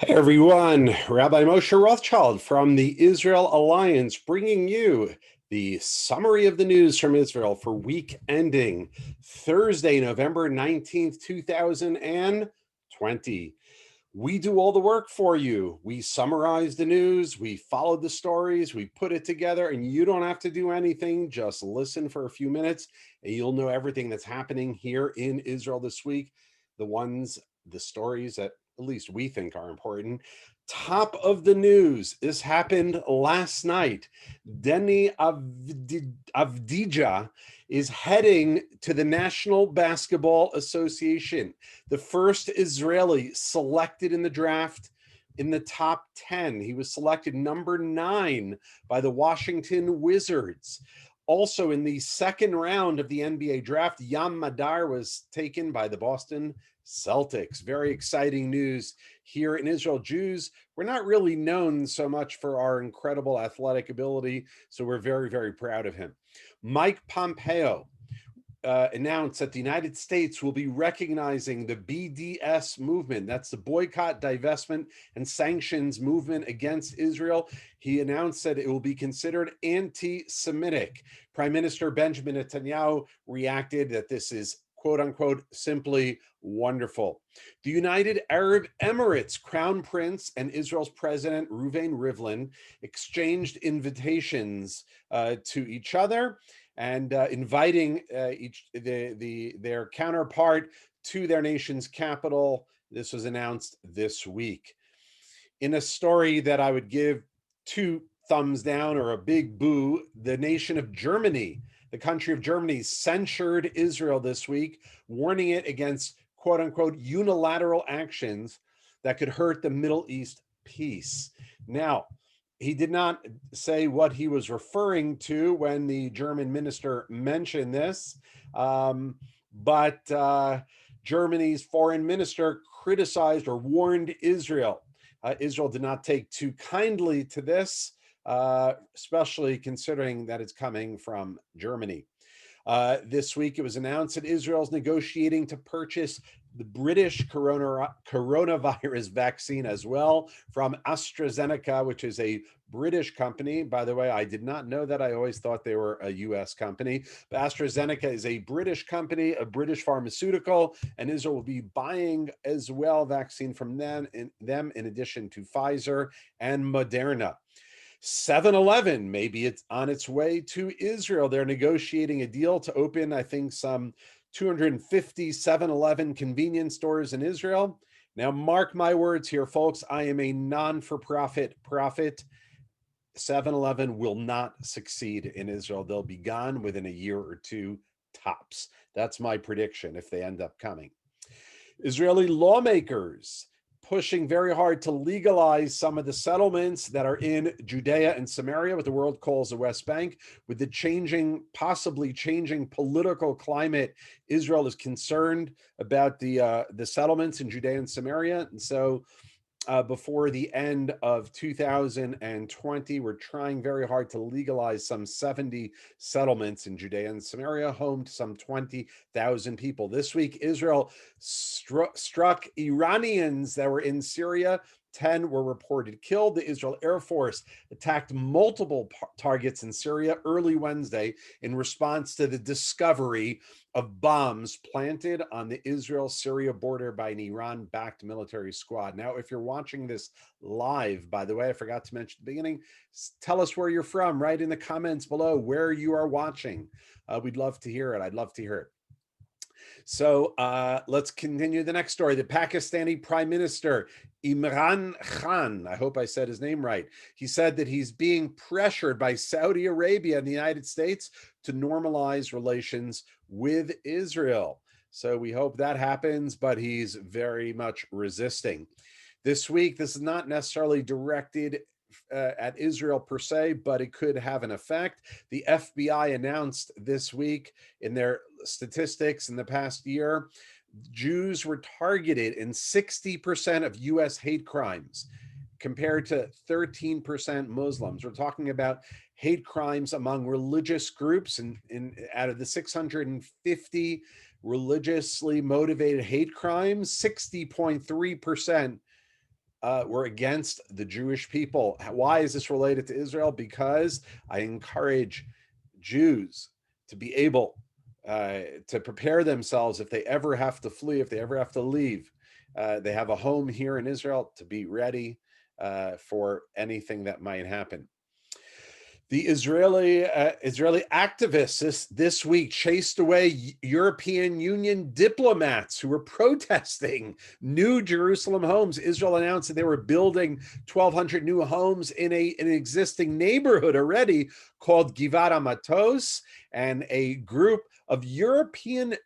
Hey everyone, Rabbi Moshe Rothschild from the Israel Alliance bringing you the summary of the news from Israel for week ending Thursday, November 19th, 2020. We do all the work for you. We summarize the news, we follow the stories, we put it together, and you don't have to do anything. Just listen for a few minutes and you'll know everything that's happening here in Israel this week. The stories that at least we think are important. Top of the news. This happened last night. Deni Avdija is heading to the National Basketball Association, the first Israeli selected in the draft in the top 10. He was selected number 9 by the Washington Wizards. Also in the second round of the NBA draft, Yam Madar was taken by the Boston Celtics. Very exciting news here in Israel. Jews, we're not really known so much for our incredible athletic ability, so we're very, very proud of him. Mike Pompeo announced that the United States will be recognizing the BDS movement. That's the boycott, divestment, and sanctions movement against Israel. He announced that it will be considered anti-Semitic. Prime Minister Benjamin Netanyahu reacted that this is quote unquote, simply wonderful. The United Arab Emirates Crown Prince and Israel's President Reuven Rivlin exchanged invitations to each other and inviting their counterpart to their nation's capital. This was announced this week. In a story that I would give 2 thumbs down or a big boo, the nation of Germany, the country of Germany, censured Israel this week, warning it against quote unquote unilateral actions that could hurt the Middle East peace. Now, he did not say what he was referring to when the German minister mentioned this, but Germany's foreign minister criticized or warned Israel. Israel did not take too kindly to this, especially considering that it's coming from Germany. This week, it was announced that Israel is negotiating to purchase the British coronavirus vaccine as well from AstraZeneca, which is a British company. By the way, I did not know that. I always thought they were a US company. But AstraZeneca is a British company, a British pharmaceutical, and Israel will be buying as well vaccine from them in addition to Pfizer and Moderna. 7-Eleven, maybe it's on its way to Israel. They're negotiating a deal to open, I think, some 250 7-Eleven convenience stores in Israel. Now, mark my words here, folks. I am a non-for-profit prophet. 7-Eleven will not succeed in Israel. They'll be gone within a year or 2 tops. That's my prediction if they end up coming. Israeli lawmakers pushing very hard to legalize some of the settlements that are in Judea and Samaria, what the world calls the West Bank. With the possibly changing political climate, Israel is concerned about the settlements in Judea and Samaria. And so before the end of 2020, we're trying very hard to legalize some 70 settlements in Judea and Samaria, home to some 20,000 people. This week, Israel struck Iranians that were in Syria. 10 were reported killed. The Israel Air Force attacked multiple targets in Syria early Wednesday in response to the discovery of bombs planted on the Israel-Syria border by an Iran-backed military squad. Now, if you're watching this live, by the way, I forgot to mention at the beginning, tell us where you're from. Write in the comments below where you are watching. We'd love to hear it. I'd love to hear it. So let's continue the next story. The Pakistani Prime Minister, Imran Khan, I hope I said his name right. He said that he's being pressured by Saudi Arabia and the United States to normalize relations with Israel. So we hope that happens, but he's very much resisting. This week, this is not necessarily directed at Israel per se, but it could have an effect. The FBI announced this week in their statistics in the past year, Jews were targeted in 60% of US hate crimes compared to 13% Muslims. We're talking about hate crimes among religious groups, and out of the 650 religiously motivated hate crimes, 60.3% were against the Jewish people. Why is this related to Israel? Because I encourage Jews to be able to prepare themselves if they ever have to flee, if they ever have to leave. They have a home here in Israel to be ready for anything that might happen. The Israeli activists this week chased away European Union diplomats who were protesting new Jerusalem homes. Israel announced that they were building 1,200 new homes in an existing neighborhood already called Givat Matos, and a group of European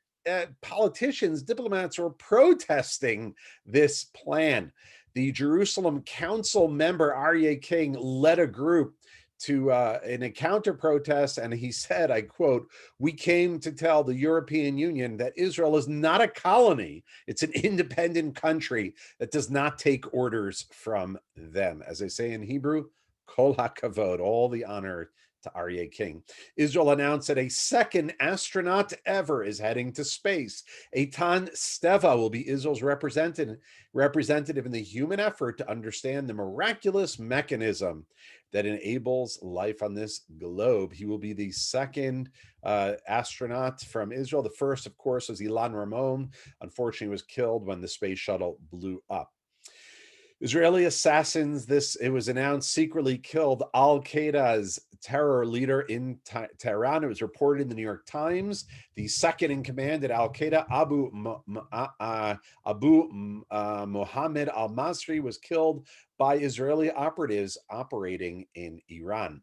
politicians, diplomats, were protesting this plan. The Jerusalem Council member Aryeh King led a group to in a counter protest, and he said, I quote, "We came to tell the European Union that Israel is not a colony. It's an independent country that does not take orders from them." As they say in Hebrew, kol hakavod, all the honor to Aryeh King. Israel announced that a second astronaut ever is heading to space. Eitan Steva will be Israel's representative in the human effort to understand the miraculous mechanism that enables life on this globe. He will be the second astronaut from Israel. The first, of course, was Ilan Ramon. Unfortunately, was killed when the space shuttle blew up. Israeli assassins, it was announced, secretly killed Al-Qaeda's terror leader in Tehran. It was reported in the New York Times. The second in command at Al-Qaeda, Abu Mohammed al-Masri, was killed by Israeli operatives operating in Iran.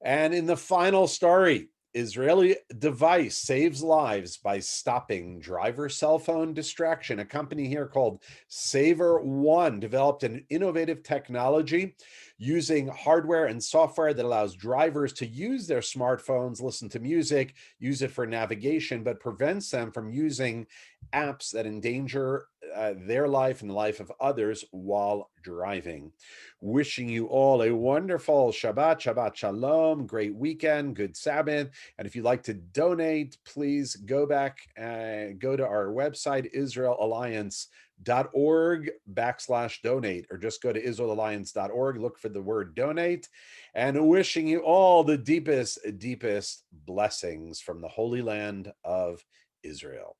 And in the final story, Israeli device saves lives by stopping driver cell phone distraction. A company here called SaverOne developed an innovative technology using hardware and software that allows drivers to use their smartphones, listen to music, use it for navigation, but prevents them from using apps that endanger their life and the life of others while driving. Wishing you all a wonderful Shabbat Shalom, great weekend, good Sabbath. And if you'd like to donate, please go to our website, israelalliance.org/donate, or just go to israelalliance.org, look for the word donate, and wishing you all the deepest blessings from the Holy Land of Israel.